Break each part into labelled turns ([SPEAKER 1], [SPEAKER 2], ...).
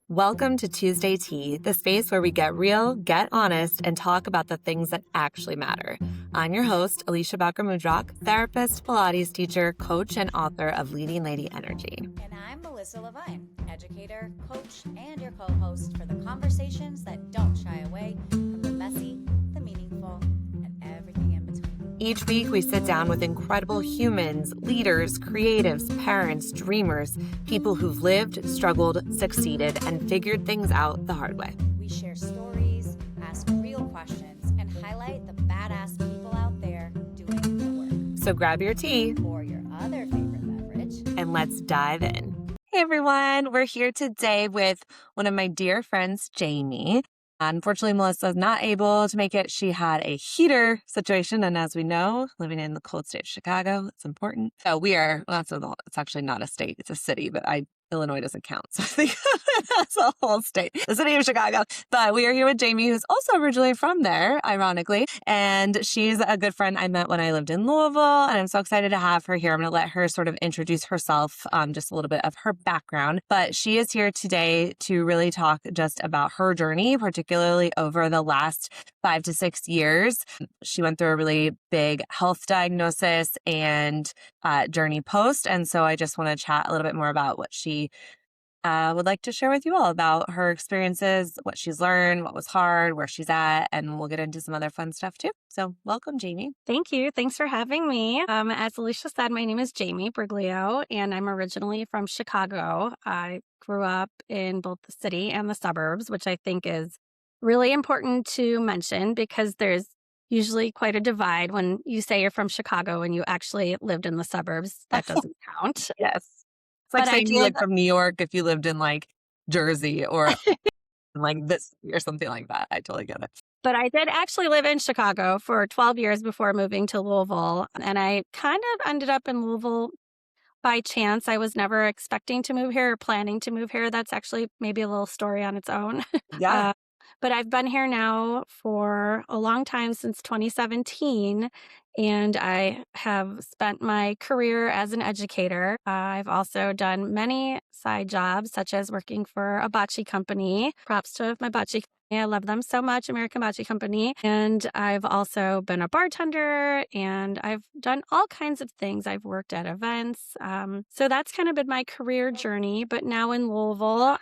[SPEAKER 1] Welcome to Tuesday Tea, the space where we get real, get honest, and talk about the things that actually matter. I'm your host, Alicia Bakker-Mudrock, therapist, Pilates teacher, coach, and author of Leading Lady Energy.
[SPEAKER 2] And I'm Melissa Levine, educator, coach, and your co-host for the conversations that don't shy away from the messy, the meaningful, and everything in between.
[SPEAKER 1] Each week, we sit down with incredible humans, leaders, creatives, parents, dreamers, people who've lived, struggled, succeeded, and figured things out the hard way.
[SPEAKER 2] We share stories, ask real questions, and highlight the badass people out there doing the work.
[SPEAKER 1] So grab your tea
[SPEAKER 2] Or your other favorite beverage.
[SPEAKER 1] and let's dive in. Hey everyone, we're here today with one of my dear friends, Jamie. Unfortunately, Melissa's not able to make it. She had a heater situation, and as we know, living in the cold state of Chicago, it's important. So it's actually not a state, it's a city, but Illinois doesn't count. So I think that's a whole state, the city of Chicago. But we are here with Jamie, who's also originally from there, ironically. And she's a good friend I met when I lived in Louisville. And I'm so excited to have her here. I'm going to let her sort of introduce herself, just a little bit of her background. But she is here today to really talk just about her journey, particularly over the last 5 to 6 years. She went through a really big health diagnosis and journey post. And so I just want to chat a little bit more about what she would like to share with you all about her experiences, what she's learned, what was hard, where she's at, and we'll get into some other fun stuff too. So welcome, Jamie.
[SPEAKER 3] Thank you. Thanks for having me. As Alicia said, my name is Jamie Briglio, and I'm originally from Chicago. I grew up in both the city and the suburbs, which I think is really important to mention because there's usually quite a divide when you say you're from Chicago and you actually lived in the suburbs. That doesn't count.
[SPEAKER 1] Yes. It's like
[SPEAKER 3] But
[SPEAKER 1] saying you from New York if you lived in like Jersey or like this or something like that. I totally get it.
[SPEAKER 3] But I did actually live in Chicago for 12 years before moving to Louisville. And I kind of ended up in Louisville by chance. I was never expecting to move here or planning to move here. That's actually maybe a little story on its own.
[SPEAKER 1] Yeah.
[SPEAKER 3] But I've been here now for a long time, since 2017, and I have spent my career as an educator. I've also done many side jobs, such as working for a bocce company. Props to my bocce company. I love them so much, American Bocce Company. And I've also been a bartender, and I've done all kinds of things. I've worked at events. So that's kind of been my career journey. But now in Louisville,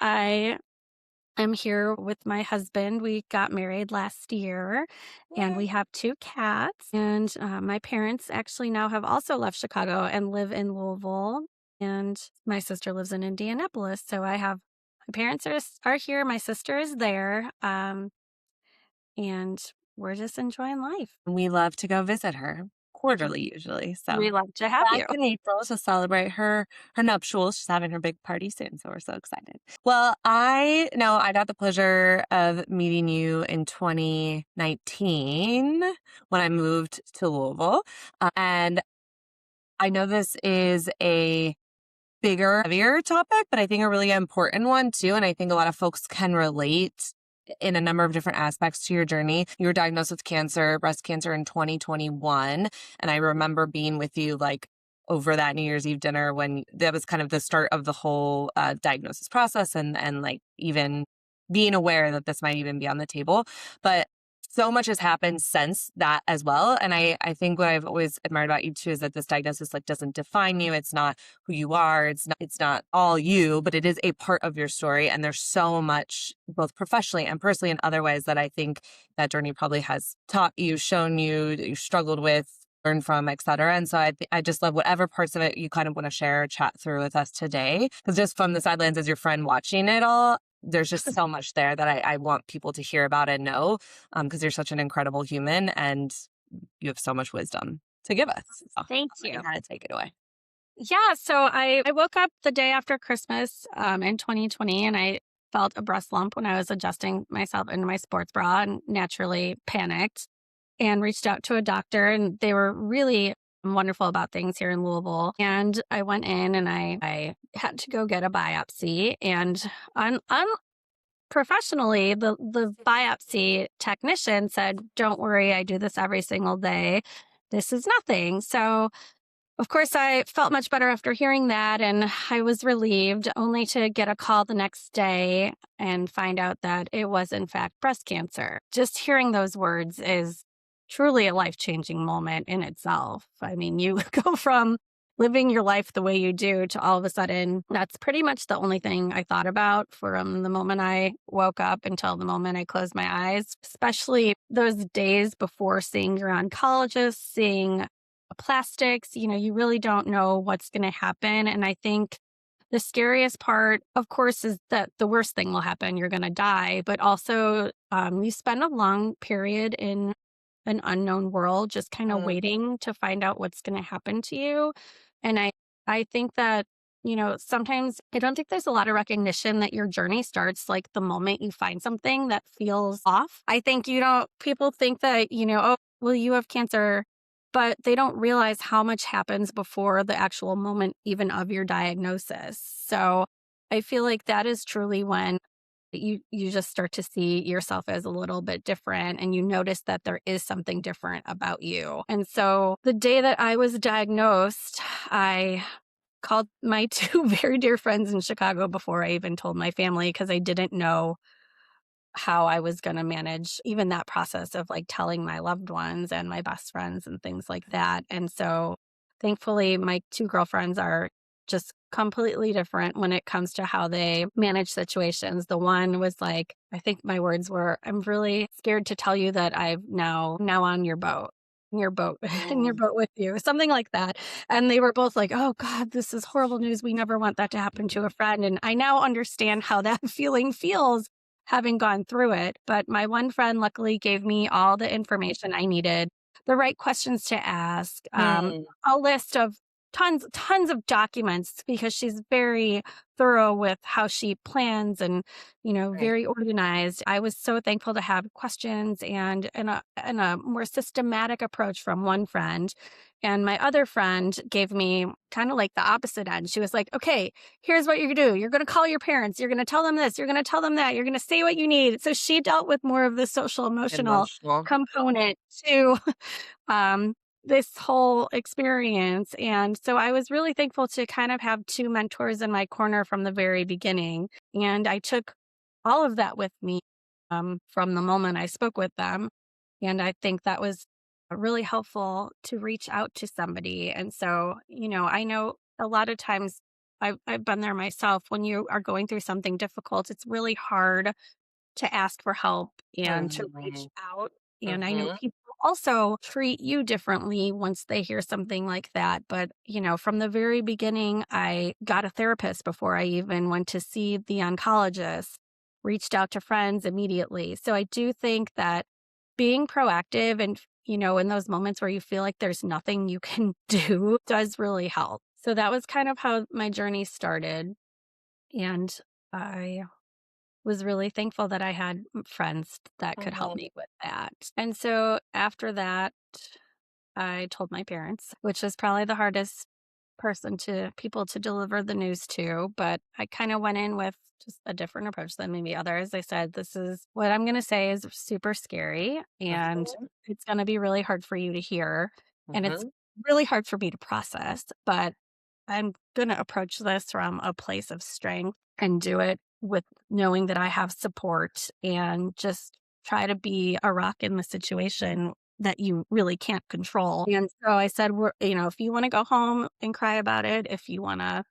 [SPEAKER 3] I'm here with my husband. We got married last year and we have 2 cats. And my parents actually now have also left Chicago and live in Louisville. And my sister lives in Indianapolis. So my parents are here. My sister is there. And we're just enjoying life.
[SPEAKER 1] We love to go visit her quarterly usually. So
[SPEAKER 3] We love to have you.
[SPEAKER 1] back in April to celebrate her nuptials. She's having her big party soon, so we're so excited. Well, I know I got the pleasure of meeting you in 2019 when I moved to Louisville. And I know this is a bigger, heavier topic, but I think a really important one too. And I think a lot of folks can relate in a number of different aspects to your journey. You were diagnosed with breast cancer in 2021. And I remember being with you like over that New Year's Eve dinner when that was kind of the start of the whole diagnosis process and like even being aware that this might even be on the table. But so much has happened since that as well. And I think what I've always admired about you too is that this diagnosis like doesn't define you. It's not who you are. It's not all you, but it is a part of your story. And there's so much both professionally and personally in other ways that I think that journey probably has taught you, shown you, that you struggled with, learned from, et cetera. And so I just love whatever parts of it you kind of want to share or chat through with us today. Because just from the sidelines as your friend watching it all, there's just so much there that I want people to hear about and know because you're such an incredible human and you have so much wisdom to give us. So
[SPEAKER 3] Thank you.
[SPEAKER 1] How to take it away.
[SPEAKER 3] Yeah, so I woke up the day after Christmas in 2020 and I felt a breast lump when I was adjusting myself into my sports bra and naturally panicked and reached out to a doctor, and they were really wonderful about things here in Louisville. And I went in and I had to go get a biopsy, and professionally, the biopsy technician said, "Don't worry, I do this every single day. This is nothing." So Of course, I felt much better after hearing that, and I was relieved only to get a call the next day and find out that it was, in fact, breast cancer. Just hearing those words is truly a life changing moment in itself. I mean, you go from living your life the way you do to all of a sudden, that's pretty much the only thing I thought about from the moment I woke up until the moment I closed my eyes, especially those days before seeing your oncologist, seeing plastics, you really don't know what's going to happen. And I think the scariest part, of course, is that the worst thing will happen. You're going to die, but also you spend a long period in an unknown world, just kind of
[SPEAKER 1] Mm,
[SPEAKER 3] waiting to find out what's going to happen to you. And I think that, sometimes I don't think there's a lot of recognition that your journey starts like the moment you find something that feels off. I think, people think that, oh, well, you have cancer, but they don't realize how much happens before the actual moment even of your diagnosis. So I feel like that is truly when you just start to see yourself as a little bit different, and you notice that there is something different about you. And so the day that I was diagnosed, I called my two very dear friends in Chicago before I even told my family, because I didn't know how I was gonna manage even that process of, like, telling my loved ones and my best friends and things like that. And so, thankfully, my 2 girlfriends are just completely different when it comes to how they manage situations. The one was like, I think my words were, "I'm really scared to tell you that I've now on your boat in your
[SPEAKER 1] mm,
[SPEAKER 3] boat with you," something like that. And they were both like, "Oh god, this is horrible news. We never want that to happen to a friend." And I now understand how that feeling feels having gone through it. But my one friend luckily gave me all the information I needed, the right questions to ask,
[SPEAKER 1] mm,
[SPEAKER 3] a list of tons of documents, because she's very thorough with how she plans and,
[SPEAKER 1] right.
[SPEAKER 3] very organized. I was so thankful to have questions and a more systematic approach from one friend. And my other friend gave me kind of like the opposite end. She was like, okay, here's what you're gonna do. You're gonna call your parents, you're gonna tell them this, you're gonna tell them that, you're gonna say what you need. So she dealt with more of the social emotional
[SPEAKER 1] Emotional.
[SPEAKER 3] component to um, this whole experience. And so I was really thankful to kind of have two mentors in my corner from the very beginning. And I took all of that with me from the moment I spoke with them. And I think that was really helpful to reach out to somebody. And so, I know a lot of times I've been there myself. When you are going through something difficult, it's really hard to ask for help and to reach
[SPEAKER 1] Mhm,
[SPEAKER 3] out. And I know
[SPEAKER 1] mhm.
[SPEAKER 3] people also treat you differently once they hear something like that. But, from the very beginning, I got a therapist before I even went to see the oncologist, reached out to friends immediately. So I do think that being proactive and, in those moments where you feel like there's nothing you can do does really help. So that was kind of how my journey started. And I was really thankful that I had friends that could help
[SPEAKER 1] Mhm,
[SPEAKER 3] me with that. And so after that, I told my parents, which was probably the hardest people to deliver the news to, but I kind of went in with just a different approach than maybe others. I said, this is what I'm going to say is super scary, and
[SPEAKER 1] mhm,
[SPEAKER 3] it's going to be really hard for you to hear, and it's
[SPEAKER 1] mhm.
[SPEAKER 3] really hard for me to process, but I'm going to approach this from a place of strength and do it with knowing that I have support, and just try to be a rock in the situation that you really can't control. And so I said, if you want to go home and cry about it, if you want to,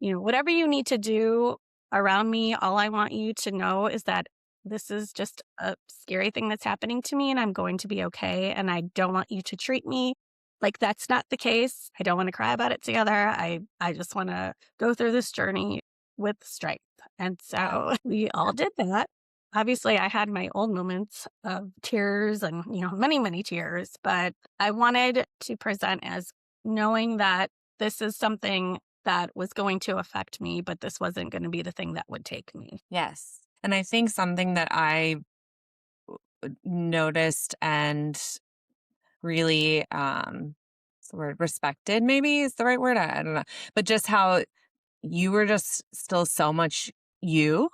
[SPEAKER 3] whatever you need to do around me, all I want you to know is that this is just a scary thing that's happening to me, and I'm going to be okay. And I don't want you to treat me like that's not the case. I don't want to cry about it together. I just want to go through this journey with strength. And
[SPEAKER 1] Yeah.
[SPEAKER 3] so we all did that. Obviously, I had my own moments of tears and, many, many tears, but I wanted to present as knowing that this is something that was going to affect me, but this wasn't going to be the thing that would take me.
[SPEAKER 1] Yes. And I think something that I noticed and really, what's the word, respected maybe is the right word. I don't know. But just how you were just still so much you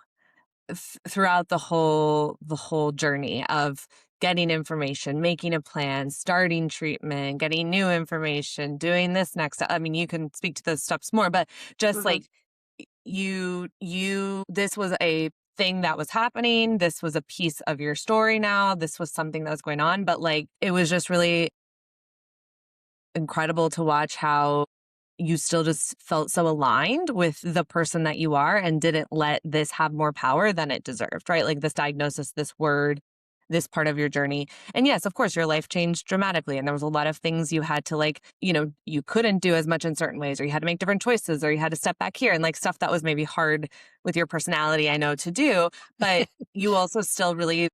[SPEAKER 1] throughout the whole journey of getting information, making a plan, starting treatment, getting new information, doing this next. I mean, you can speak to those steps more, but just
[SPEAKER 3] Mhm.
[SPEAKER 1] like this was a thing that was happening. This was a piece of your story now. This was something that was going on, but like, it was just really incredible to watch how you still just felt so aligned with the person that you are and didn't let this have more power than it deserved, right? Like this diagnosis, this word, this part of your journey. And yes, of course, your life changed dramatically. And there was a lot of things you had to like, you couldn't do as much in certain ways, or you had to make different choices, or you had to step back here and like stuff that was maybe hard with your personality, I know to do. But you also still really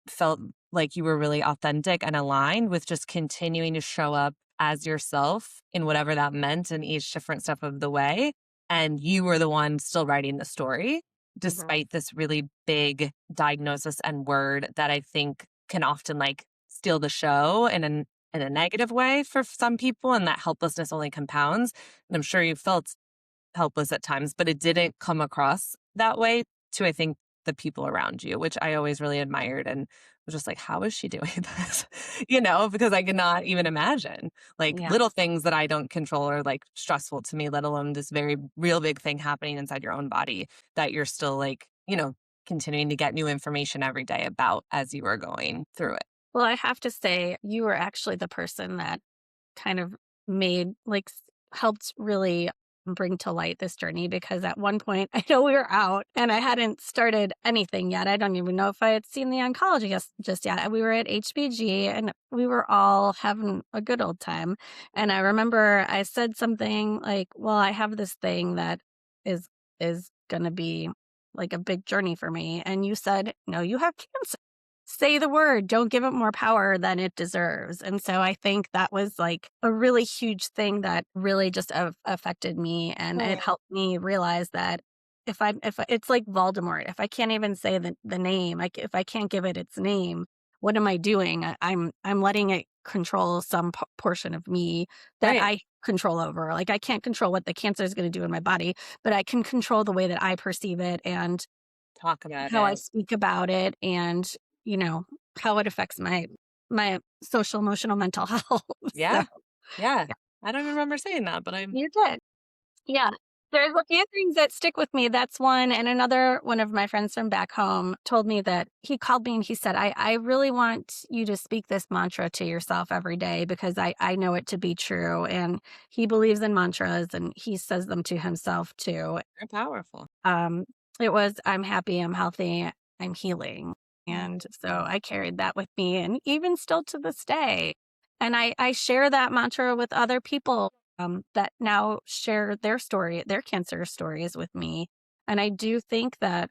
[SPEAKER 1] felt like you were really authentic and aligned with just continuing to show up as yourself in whatever that meant in each different step of the way. And you were the one still writing the story,
[SPEAKER 3] Mhm.
[SPEAKER 1] despite this really big diagnosis and word that I think can often like steal the show in a negative way for some people. And that helplessness only compounds. And I'm sure you felt helpless at times, but it didn't come across that way to, I think, the people around you, which I always really admired and was just like, how is she doing this? Because I cannot even imagine like
[SPEAKER 3] Yeah.
[SPEAKER 1] little things that I don't control are like stressful to me, let alone this very real big thing happening inside your own body that you're still like, continuing to get new information every day about as you are going through it.
[SPEAKER 3] Well, I have to say, you were actually the person that kind of made helped really bring to light this journey, because at one point I know we were out and I hadn't started anything yet. I don't even know if I had seen the oncologist just yet. We were at HBG and we were all having a good old time. And I remember I said something like, "Well, I have this thing that is going to be like a big journey for me." And you said, "No, you have cancer. Say the word, don't give it more power than it deserves." And so I think that was like a really huge thing that really just affected me. And it helped me realize that it's like Voldemort, if I can't even say the name, if I can't give it its name, what am I doing? I'm letting it control some portion of me that
[SPEAKER 1] Right.
[SPEAKER 3] I control over. Like I can't control what the cancer is going to do in my body, but I can control the way that I perceive it and
[SPEAKER 1] Talk about
[SPEAKER 3] how I
[SPEAKER 1] it.
[SPEAKER 3] speak about it, and, you know, how it affects my social, emotional, mental health. So,
[SPEAKER 1] Yeah. Yeah.
[SPEAKER 3] yeah,
[SPEAKER 1] I don't remember saying that, but
[SPEAKER 3] you did. Yeah. There's a few things that stick with me. That's one. And another one of my friends from back home told me that he called me and he said, I really want you to speak this mantra to yourself every day, because I know it to be true. And he believes in mantras and he says them to himself too.
[SPEAKER 1] they're powerful.
[SPEAKER 3] Um, it was, "I'm happy, I'm healthy, I'm healing."
[SPEAKER 1] Mm.
[SPEAKER 3] And so I carried that with me, and even still to this day. And I share that mantra with other people, that now share their story, their cancer stories with me. And I do think that,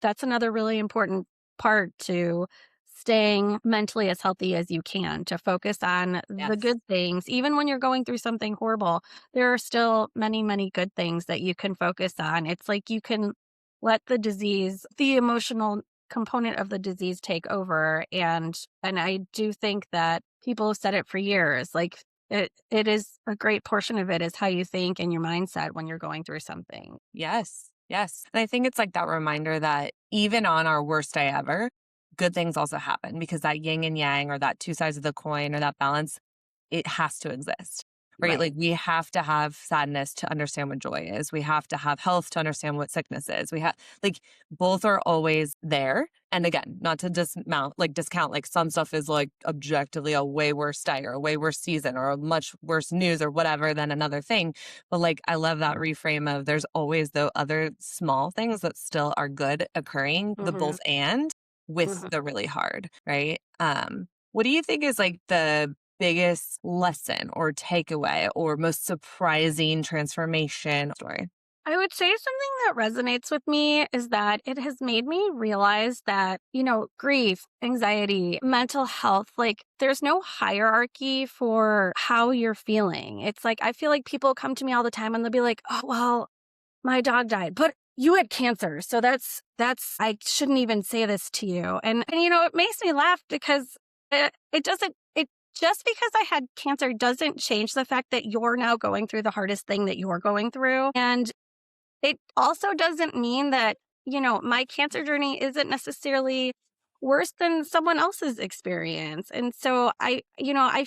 [SPEAKER 3] that's another really important part to staying mentally as healthy as you can, to focus on the
[SPEAKER 1] Yes.
[SPEAKER 3] good things. Even when you're going through something horrible, there are still many, many good things that you can focus on. It's like you can let the emotional component of the disease take over. And I do think that people have said it for years. Like it is a great portion of it is how you think and your mindset when you're going through something.
[SPEAKER 1] Yes. Yes. And I think it's like that reminder that even on our worst day ever, good things also happen because that yin and yang or that two sides of the coin or that balance, it has to exist, right?
[SPEAKER 3] Right.
[SPEAKER 1] Like we have to have sadness to understand what joy is. We have to have health to understand what sickness is. We have like both are always there. And again, not to discount, like some stuff is like objectively a way worse day or a way worse season or a much worse news or whatever than another thing. But like I love that reframe of there's always the other small things that still are good occurring, the
[SPEAKER 3] Hmm.
[SPEAKER 1] both and with
[SPEAKER 3] Hmm.
[SPEAKER 1] the really hard, right? What do you think is like the biggest lesson or takeaway or most surprising transformation story?
[SPEAKER 3] I would say something that resonates with me is that it has made me realize that, grief, anxiety, mental health, like there's no hierarchy for how you're feeling. It's like, I feel like people come to me all the time and they'll be like, "Oh, well, my dog died, but you had cancer. So I shouldn't even say this to you." And it makes me laugh because it doesn't, just because I had cancer doesn't change the fact that you're now going through the hardest thing that you're going through. And it also doesn't mean that, my cancer journey isn't necessarily worse than someone else's experience. And so I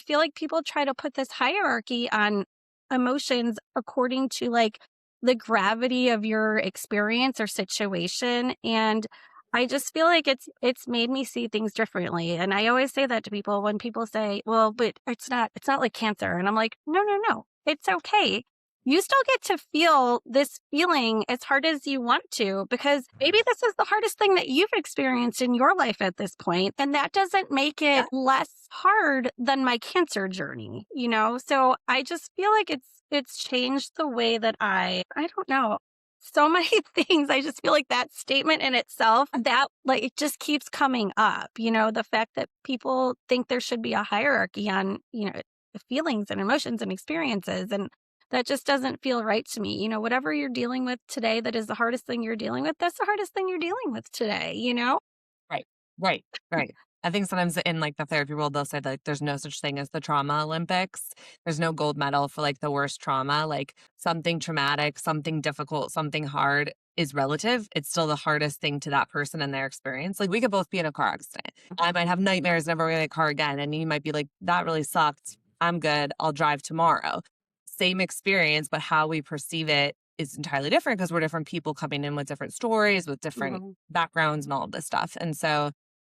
[SPEAKER 3] feel like people try to put this hierarchy on emotions according to like the gravity of your experience or situation. And I just feel like it's made me see things differently. And I always say that to people when people say, "Well, but it's not like cancer." And I'm like, "No, no, no. It's okay. You still get to feel this feeling as hard as you want to, because maybe this is the hardest thing that you've experienced in your life at this point, and that doesn't make it
[SPEAKER 1] Yeah.
[SPEAKER 3] less hard than my cancer journey, you know?" So I just feel like it's changed the way that I don't know, so many things. I just feel like that statement in itself, that like it just keeps coming up, the fact that people think there should be a hierarchy on, the feelings and emotions and experiences, and that just doesn't feel right to me. Whatever you're dealing with today that is the hardest thing you're dealing with, that's the hardest thing you're dealing with today?
[SPEAKER 1] Right. Right. Right. I think sometimes in like the therapy world, they'll say that like, there's no such thing as the trauma Olympics. There's no gold medal for like the worst trauma. Like something traumatic, something difficult, something hard is relative. It's still the hardest thing to that person and their experience. Like we could both be in a car accident. I might have nightmares, never get a car again. And you might be like, that really sucked. I'm good. I'll drive tomorrow. Same experience, but how we perceive it is entirely different because we're different people coming in with different stories, with different
[SPEAKER 3] Mhm,
[SPEAKER 1] backgrounds and all of this stuff. And so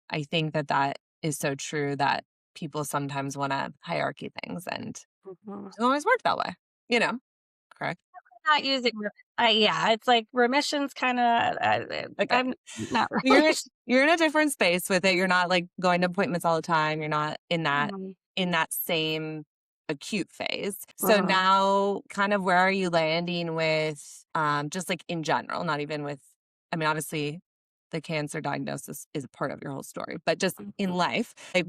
[SPEAKER 1] I think that that is so true that people sometimes want to hierarchy things and it
[SPEAKER 3] mhm.
[SPEAKER 1] doesn't always work that way, you know? Correct.
[SPEAKER 3] Not using yeah, it's like remissions kinda,
[SPEAKER 1] Okay.
[SPEAKER 3] I'm not
[SPEAKER 1] You're
[SPEAKER 3] really
[SPEAKER 1] you're in a different space with it. You're not like going to appointments all the time. You're not
[SPEAKER 3] Mhm,
[SPEAKER 1] in that same acute phase. So
[SPEAKER 3] mhm,
[SPEAKER 1] now kind of where are you landing with just like in general, not even with I mean obviously the cancer diagnosis is a part of your whole story, but just in
[SPEAKER 3] mhm.
[SPEAKER 1] life, like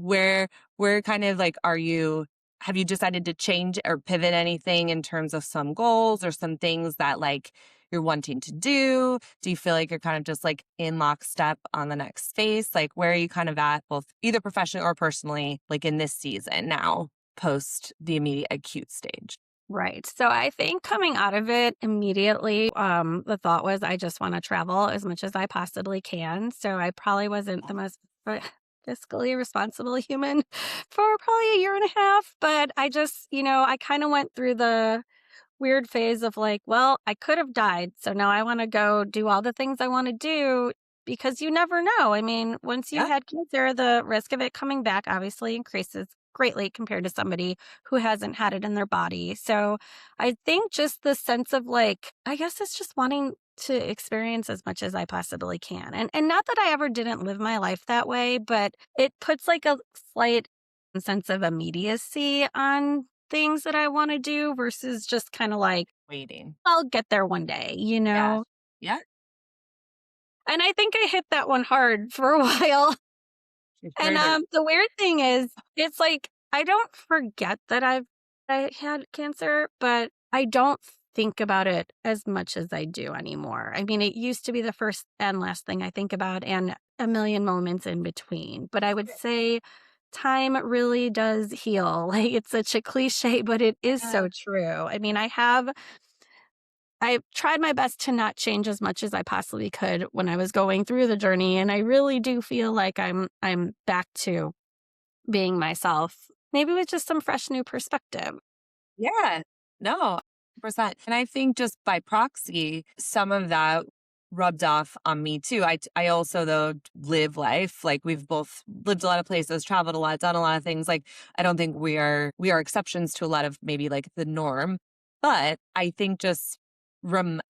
[SPEAKER 1] where kind of like are you have you decided to change or pivot anything in terms of some goals or some things that like you're wanting to do? Do you feel like you're kind of just like in lockstep on the next phase? Like, where are you kind of at, both either professionally or personally, like in this season now, post the immediate acute stage?
[SPEAKER 3] Right. So I think coming out of it immediately, the thought was I just want to travel as much as I possibly can. So I probably wasn't the most fiscally responsible human for probably a year and a half. But I just, I kind of went through the weird phase of like, well, I could have died. So now I want to go do all the things I want to do, because you never know. I mean, once you've
[SPEAKER 1] Yeah.
[SPEAKER 3] had cancer, the risk of it coming back obviously increases greatly compared to somebody who hasn't had it in their body. So I think just the sense of like, I guess it's just wanting to experience as much as I possibly can. And not that I ever didn't live my life that way, but it puts like a slight sense of immediacy on things that I wanna do versus just kinda like,
[SPEAKER 1] Waiting.
[SPEAKER 3] "I'll get there one day," you
[SPEAKER 1] Yeah.
[SPEAKER 3] know?
[SPEAKER 1] Yeah.
[SPEAKER 3] And I think I hit that one hard for a while.
[SPEAKER 1] You
[SPEAKER 3] And,
[SPEAKER 1] sure did.
[SPEAKER 3] the weird thing is, it's like, I don't forget that I had cancer, but I don't think about it as much as I do anymore. I mean, it used to be the first and last thing I think about, and a million moments in between, but I would say time really does heal. Like, it's such a cliche, but it is
[SPEAKER 1] Yeah.
[SPEAKER 3] so true. I mean, I've tried my best to not change as much as I possibly could when I was going through the journey, and I really do feel like I'm back to being myself, maybe with just some fresh new perspective.
[SPEAKER 1] Yeah. No, 100%. And I think just by proxy, some of that rubbed off on me too. I also though live life. Like we've both lived a lot of places, traveled a lot, done a lot of things. Like I don't think we are exceptions to a lot of maybe like the norm. But I think just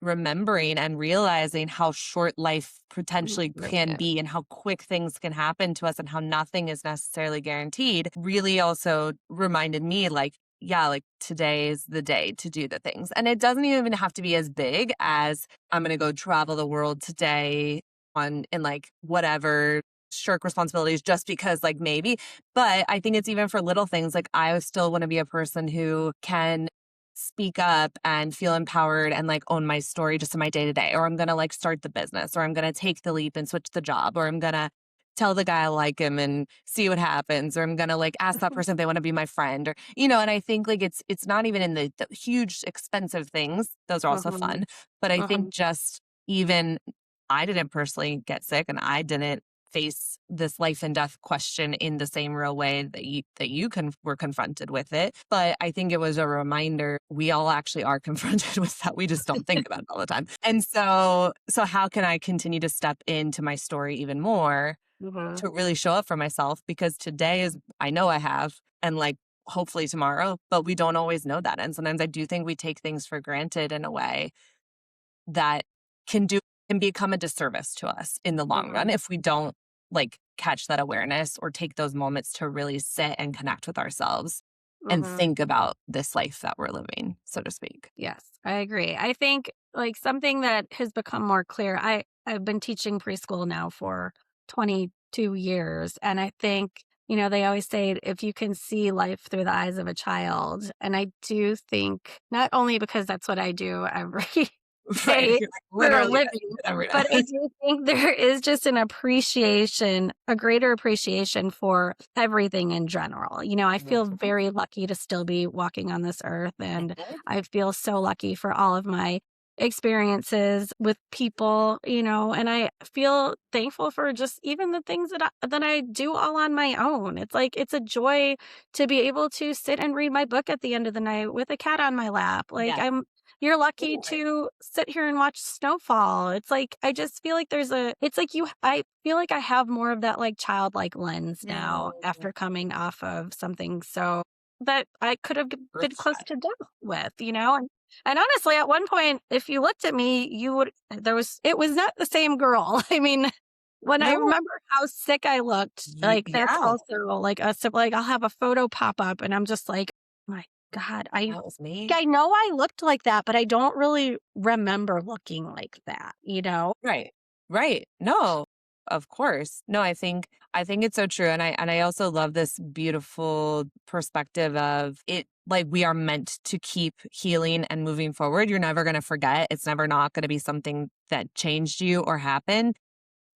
[SPEAKER 1] remembering and realizing how short life
[SPEAKER 3] Mhm.
[SPEAKER 1] potentially
[SPEAKER 3] Right.
[SPEAKER 1] can be and how quick things can happen to us and how nothing is necessarily guaranteed really also reminded me like yeah, like today is the day to do the things. And it doesn't even have to be as big as I'm going to go travel the world today on in like whatever shirk responsibilities just because like maybe. But I think it's even for little things like I still want to be a person who can speak up and feel empowered and like own my story just in my day to day or I'm going to like start the business or I'm going to take the leap and switch the job or I'm going to tell the guy I like him and see what happens, or I'm gonna like ask that person if they want to be my friend, or and I think like it's not even in the huge expensive things; those are also
[SPEAKER 3] Mhm.
[SPEAKER 1] fun. But I think
[SPEAKER 3] Mhm.
[SPEAKER 1] just even I didn't personally get sick, and I didn't face this life and death question in the same real way that you were confronted with it. But I think it was a reminder we all actually are confronted with that. We just don't think about it all the time. And so how can I continue to step into my story even more
[SPEAKER 3] Mhm.
[SPEAKER 1] to really show up for myself? Because today is, I know I have, and like hopefully tomorrow, but we don't always know that. And sometimes I do think we take things for granted in a way that can do can become a disservice to us in the long run
[SPEAKER 3] Mhm.
[SPEAKER 1] if we don't like catch that awareness or take those moments to really sit and connect with ourselves and
[SPEAKER 3] Mhm.
[SPEAKER 1] think about this life that we're living, so to speak.
[SPEAKER 3] Yes, I agree. I think like something that has become more clear. I've been teaching preschool now for 22 years, and I think, they always say if you can see life through the eyes of a child, and I do think not only because that's what I do every
[SPEAKER 1] Right.
[SPEAKER 3] day
[SPEAKER 1] You're like
[SPEAKER 3] for a
[SPEAKER 1] literally
[SPEAKER 3] living,
[SPEAKER 1] every
[SPEAKER 3] but I
[SPEAKER 1] day.
[SPEAKER 3] do think there is just an appreciation, a greater appreciation for everything in general. I feel
[SPEAKER 1] Mhm.
[SPEAKER 3] very lucky to still be walking on this earth, and
[SPEAKER 1] Mhm.
[SPEAKER 3] I feel so lucky for all of my experiences with people, and I feel thankful for just even the things that I do all on my own. It's like it's a joy to be able to sit and read my book at the end of the night with a cat on my lap. Like
[SPEAKER 1] Yes.
[SPEAKER 3] you're lucky
[SPEAKER 1] Right.
[SPEAKER 3] to sit here and watch snowfall. It's like I just feel like I feel like I have more of that like childlike lens now
[SPEAKER 1] Mm,
[SPEAKER 3] after coming off of something so that I could have been close
[SPEAKER 1] earth-shattering.
[SPEAKER 3] to death with, and honestly, at one point, if you looked at me, it was not the same girl. I mean, when I
[SPEAKER 1] No.
[SPEAKER 3] remember how sick I looked, like that's
[SPEAKER 1] Yeah,
[SPEAKER 3] also like like I'll have a photo pop up and I'm just like, my God,
[SPEAKER 1] that was me.
[SPEAKER 3] I know I looked like that, but I don't really remember looking like that, you know?
[SPEAKER 1] Right. Right. No, of course. No, I think it's so true. And I also love this beautiful perspective of it, like we are meant to keep healing and moving forward. You're never gonna forget. It's never not gonna be something that changed you or happened,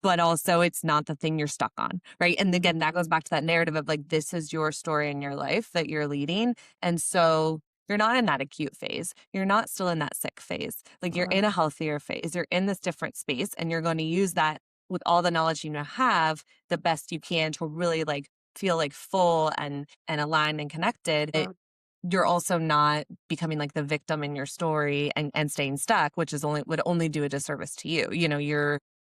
[SPEAKER 1] but also it's not the thing you're stuck on. Right. And again, that goes back to that narrative of like this is your story in your life that you're leading. And so you're not in that acute phase. You're not still in that sick phase. Like you're
[SPEAKER 3] Mhm,
[SPEAKER 1] in a healthier phase. You're in this different space and you're going to use that with all the knowledge you now have the best you can to really like feel like full and aligned and connected.
[SPEAKER 3] mhm,
[SPEAKER 1] You're also not becoming like the victim in your story and staying stuck, which is only would only do a disservice to you.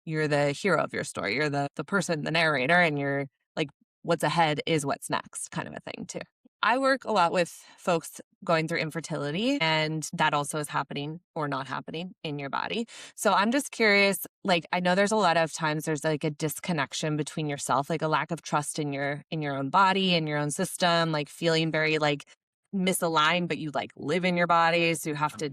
[SPEAKER 1] You're the hero of your story. You're the person, the narrator, and you're like what's ahead is what's next kind of a thing too. I work a lot with folks going through infertility, and that also is happening or not happening in your body. So I'm just curious, like I know there's a lot of times there's like a disconnection between yourself, like a lack of trust in your own body and your own system, like feeling very like misaligned, but you like live in your body, so you have to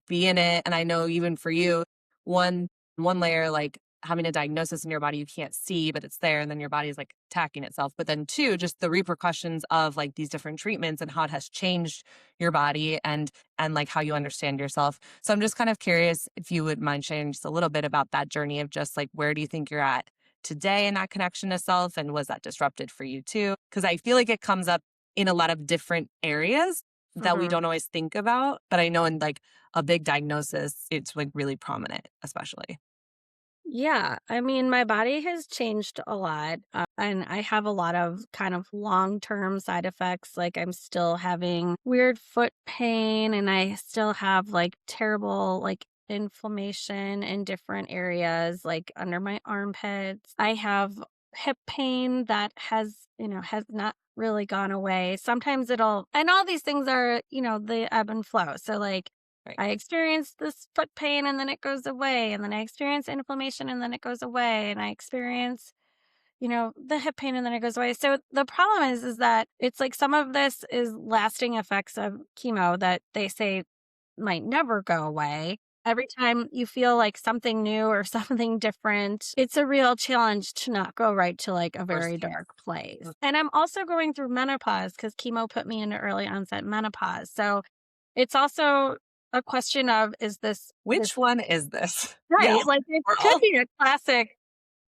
[SPEAKER 1] be in it. And I know even for you, one one layer, like having a diagnosis in your body you can't see, but it's there, and then your body's like attacking itself. But then two, just the repercussions of like these different treatments and how it has changed your body and like how you understand yourself. So I'm just kind of curious if you would mind sharing just a little bit about that journey of just like where do you think you're at today in that connection to self, and was that disrupted for you too? Because I feel like it comes up in a lot of different areas that we
[SPEAKER 3] mhm.
[SPEAKER 1] don't always think about. But I know in like a big diagnosis, it's like really prominent, especially.
[SPEAKER 3] Yeah, I mean, my body has changed a lot, and I have a lot of kind of long-term side effects. Like, I'm still having weird foot pain, and I still have like terrible, like, inflammation in different areas, like under my armpits. I have hip pain that has not really gone away. Sometimes and all these things are, they ebb and flow. So, like,
[SPEAKER 1] Right.
[SPEAKER 3] I experience this foot pain and then it goes away. And then I experience inflammation and then it goes away. And I experience, the hip pain and then it goes away. So the problem is that it's like some of this is lasting effects of chemo that they say might never go away. Every time you feel like something new or something different, it's a real challenge to not go right to like a
[SPEAKER 1] Worst
[SPEAKER 3] very
[SPEAKER 1] case.
[SPEAKER 3] dark place.
[SPEAKER 1] Mm.
[SPEAKER 3] And I'm also going through menopause because chemo put me into early onset menopause. So it's also a question of is this
[SPEAKER 1] Which one is this? Yeah,
[SPEAKER 3] right? Like it
[SPEAKER 1] we're
[SPEAKER 3] could
[SPEAKER 1] all
[SPEAKER 3] be a classic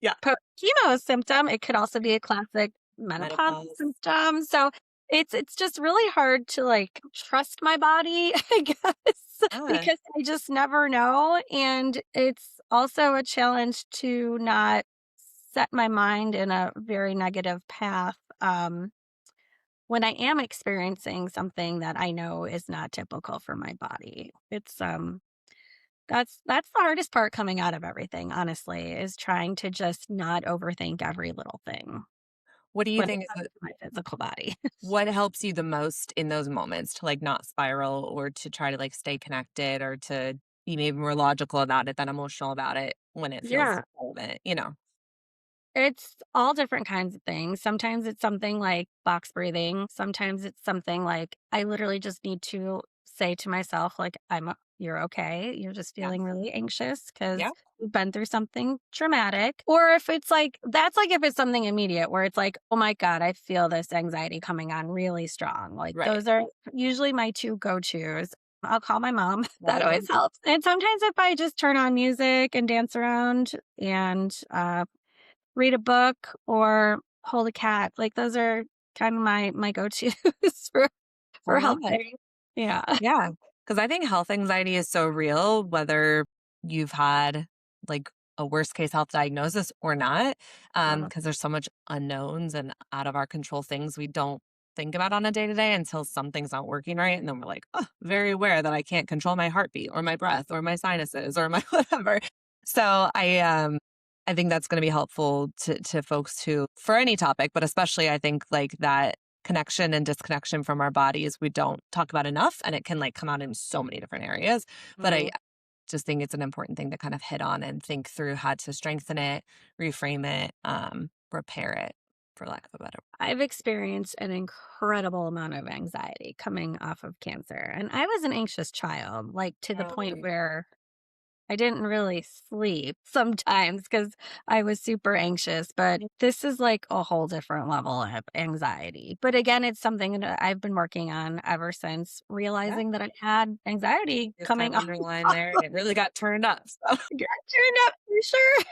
[SPEAKER 1] yeah.
[SPEAKER 3] post-chemo symptom. It could also be a classic menopause
[SPEAKER 1] Menopause.
[SPEAKER 3] symptom. So it's just really hard to like trust my body, I guess,
[SPEAKER 1] Ah,
[SPEAKER 3] because I just never know. And it's also a challenge to not set my mind in a very negative path, when I am experiencing something that I know is not typical for my body. That's the hardest part coming out of everything, honestly, is trying to just not overthink every little thing
[SPEAKER 1] What do you
[SPEAKER 3] when it
[SPEAKER 1] think is
[SPEAKER 3] comes to my physical body.
[SPEAKER 1] what helps you the most in those moments to, like, not spiral or to try to, like, stay connected or to be maybe more logical about it than emotional about it when it feels
[SPEAKER 3] Yeah.
[SPEAKER 1] relevant, you know?
[SPEAKER 3] It's all different kinds of things. Sometimes it's something like box breathing. Sometimes it's something like I literally just need to say to myself, like, you're okay. You're just feeling
[SPEAKER 1] Yes.
[SPEAKER 3] really anxious because
[SPEAKER 1] Yeah.
[SPEAKER 3] you've been through something traumatic. Or if it's like, that's like if it's something immediate where it's like, oh my God, I feel this anxiety coming on really strong. Like,
[SPEAKER 1] Right.
[SPEAKER 3] those are usually my two go tos. I'll call my mom. That
[SPEAKER 1] Right.
[SPEAKER 3] always helps. And sometimes if I just turn on music and dance around and read a book or hold a cat. Like, those are kind of my go-tos
[SPEAKER 1] I
[SPEAKER 3] for
[SPEAKER 1] love it.
[SPEAKER 3] helping. Yeah.
[SPEAKER 1] Yeah, because I think health anxiety is so real, whether you've had, like, a worst case health diagnosis or not,
[SPEAKER 3] Uh,
[SPEAKER 1] because there's so much unknowns and out of our control things we don't think about on a day to day until something's not working right, and then we're like, "Oh, very aware that I can't control my heartbeat or my breath or my sinuses or my whatever." So I think that's gonna be helpful to folks who for any topic, but especially I think, like, that connection and disconnection from our bodies we don't talk about enough, and it can, like, come out in so many different areas, but I
[SPEAKER 3] mm.
[SPEAKER 1] just think it's an important thing to kind of hit on and think through how to strengthen it, reframe it, repair it, for lack of a better.
[SPEAKER 3] I've experienced an incredible amount of anxiety coming off of cancer, and I was an anxious child, like, to the point
[SPEAKER 1] Oh,
[SPEAKER 3] where I didn't really sleep sometimes because I was super anxious, but this is like a whole different level of anxiety. But again, it's something that I've been working on ever since
[SPEAKER 1] yeah,
[SPEAKER 3] realizing that I had anxiety
[SPEAKER 1] it's kind
[SPEAKER 3] coming
[SPEAKER 1] of
[SPEAKER 3] off.
[SPEAKER 1] underlined there, and it really got turned up, so
[SPEAKER 3] Got turned up for sure.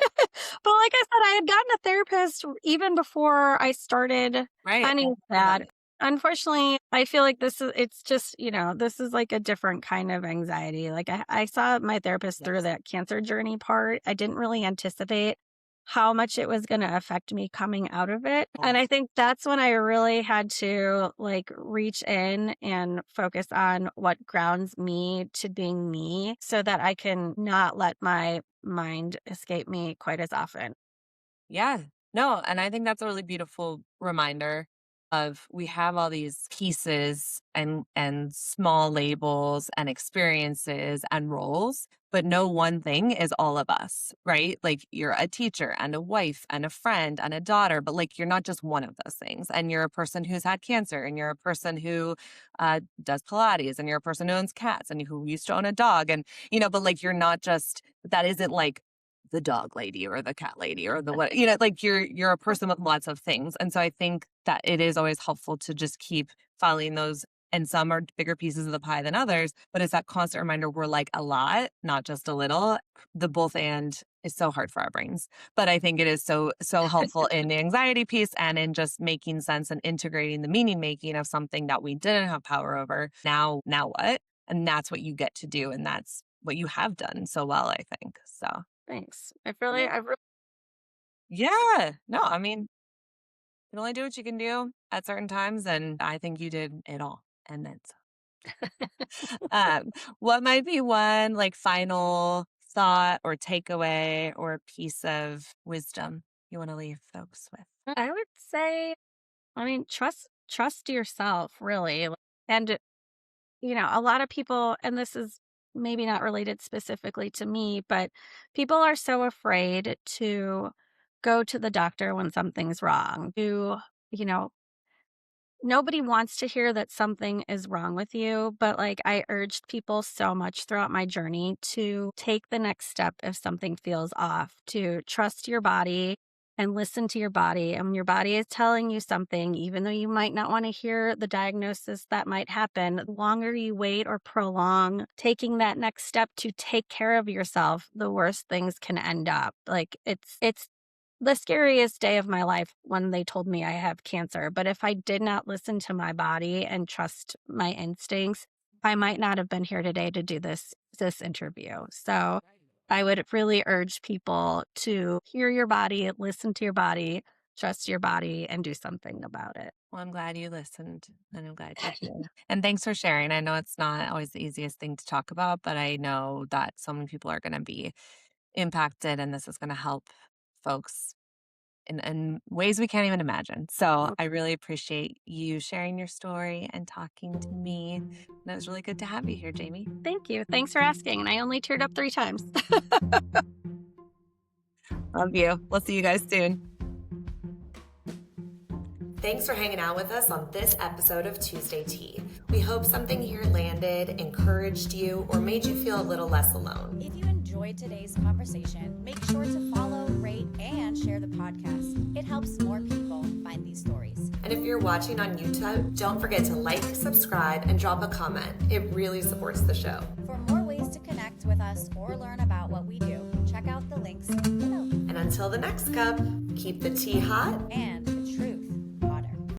[SPEAKER 3] But like I said, I had gotten a therapist even before I started
[SPEAKER 1] right,
[SPEAKER 3] any of
[SPEAKER 1] I love
[SPEAKER 3] that.
[SPEAKER 1] it.
[SPEAKER 3] Unfortunately, I feel like it's just, this is like a different kind of anxiety. Like I saw my therapist through
[SPEAKER 1] Yes.
[SPEAKER 3] that cancer journey part. I didn't really anticipate how much it was going to affect me coming out of it. And I
[SPEAKER 1] Yes.
[SPEAKER 3] think that's when I really had to like reach in and focus on what grounds me to being me so that I can not let my mind escape me quite as often.
[SPEAKER 1] Yeah. No, and I think that's a really beautiful reminder of we have all these pieces and small labels and experiences and roles, but no one thing is all of us, right? Like you're a teacher and a wife and a friend and a daughter, but like you're not just one of those things. And you're a person who's had cancer and you're a person who does Pilates and you're a person who owns cats and who used to own a dog. And, but like you're not just, that isn't like the dog lady or the cat lady or the what like you're a person with lots of things, and so I think that it is always helpful to just keep following those, and some are bigger pieces of the pie than others, but it's that constant reminder we're like a lot, not just a little. The both and is so hard for our brains, but I think it is so helpful in the anxiety piece and in just making sense and integrating the meaning making of something that we didn't have power over. Now what? And that's what you get to do, and that's what you have done so well, I think. So
[SPEAKER 3] Thanks.
[SPEAKER 1] yeah.
[SPEAKER 3] I've really
[SPEAKER 1] Yeah. No, I mean, you can only do what you can do at certain times, and I think you did it all, and then some. What might be one, like, final thought or takeaway or piece of wisdom you wanna leave folks with?
[SPEAKER 3] I would say, I mean, trust yourself, really. And a lot of people, and this is maybe not related specifically to me, but people are so afraid to go to the doctor when something's wrong. You know, Nobody wants to hear that something is wrong with you, but like I urged people so much throughout my journey to take the next step if something feels off, to trust your body and listen to your body. And when your body is telling you something, even though you might not want to hear the diagnosis that might happen, the longer you wait or prolong taking that next step to take care of yourself, the worse things can end up. Like it's the scariest day of my life when they told me I have cancer, but if I did not listen to my body and trust my instincts, I might not have been here today to do this interview. So,
[SPEAKER 1] Right.
[SPEAKER 3] I would really urge people to hear your body, listen to your body, trust your body, and do something about it.
[SPEAKER 1] Well, I'm glad you listened, and I'm glad you did. And thanks for sharing. I know it's not always the easiest thing to talk about, but I know that so many people are going to be impacted, and this is going to help folks in ways we can't even imagine. So I really appreciate you sharing your story and talking to me. And it was really good to have you here, Jamie.
[SPEAKER 3] Thank you. Thanks for asking. And I only teared up 3 times.
[SPEAKER 1] Love you. We'll see you guys soon.
[SPEAKER 4] Thanks for hanging out with us on this episode of Tuesday Tea. We hope something here landed, encouraged you, or made you feel a little less alone.
[SPEAKER 2] If you enjoyed today's conversation, make sure to follow, rate, and share the podcast. It helps more people find these stories.
[SPEAKER 4] And if you're watching on YouTube, don't forget to like, subscribe, and drop a comment. It really supports the show.
[SPEAKER 2] For more ways to connect with us or learn about what we do, check out the links below.
[SPEAKER 4] And until the next cup, keep the tea hot
[SPEAKER 2] And